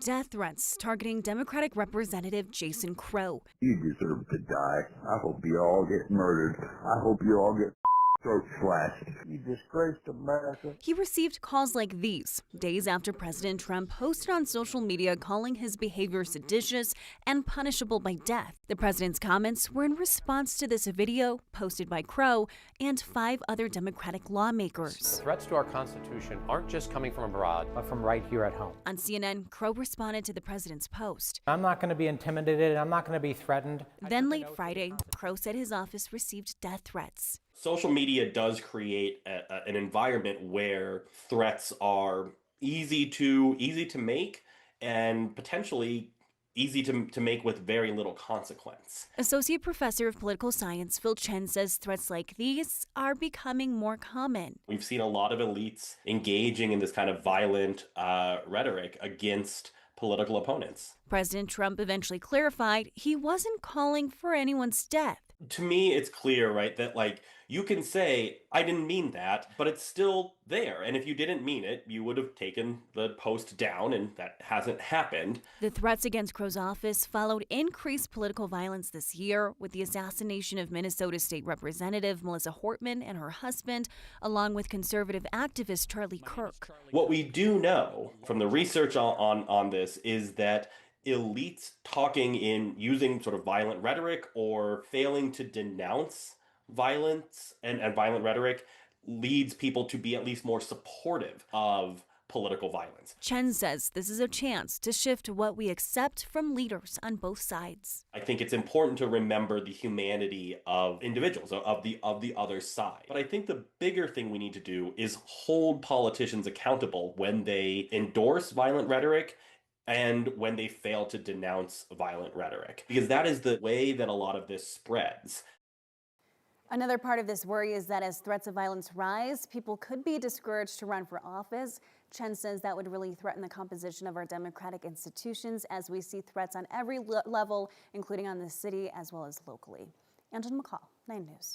Death threats targeting Democratic Representative Jason Crow. You deserve to die. I hope you all get murdered. I hope you all get throat slashed. You disgraced America. He received calls like these days after President Trump posted on social media calling his behavior seditious and punishable by death. The president's comments were in response to this video posted by Crow and 5 other Democratic lawmakers. Threats to our Constitution aren't just coming from abroad, but from right here at home. On CNN, Crow responded to the president's post. I'm not going to be intimidated. I'm not going to be threatened. Then late Friday, Crow said his office received death threats. Social media does create an environment where threats are easy to make and potentially easy to make with very little consequence. Associate Professor of Political Science Phil Chen says threats like these are becoming more common. We've seen a lot of elites engaging in this kind of violent rhetoric against political opponents. President Trump eventually clarified he wasn't calling for anyone's death. To me, it's clear, right, that you can say, I didn't mean that, but it's still there. And if you didn't mean it, you would have taken the post down, and that hasn't happened. The threats against Crow's office followed increased political violence this year with the assassination of Minnesota State Representative Melissa Hortman and her husband, along with conservative activist Charlie Kirk. What we do know from the research on this is that elites talking in using sort of violent rhetoric or failing to denounce violence and violent rhetoric leads people to be at least more supportive of political violence. Chen says this is a chance to shift what we accept from leaders on both sides. I think it's important to remember the humanity of individuals, of the other side. But I think the bigger thing we need to do is hold politicians accountable when they endorse violent rhetoric and when they fail to denounce violent rhetoric, because that is the way that a lot of this spreads. Another part of this worry is that as threats of violence rise, people could be discouraged to run for office. Chen says that would really threaten the composition of our democratic institutions as we see threats on every level, including on the city as well as locally. Angela McCall, 9 News.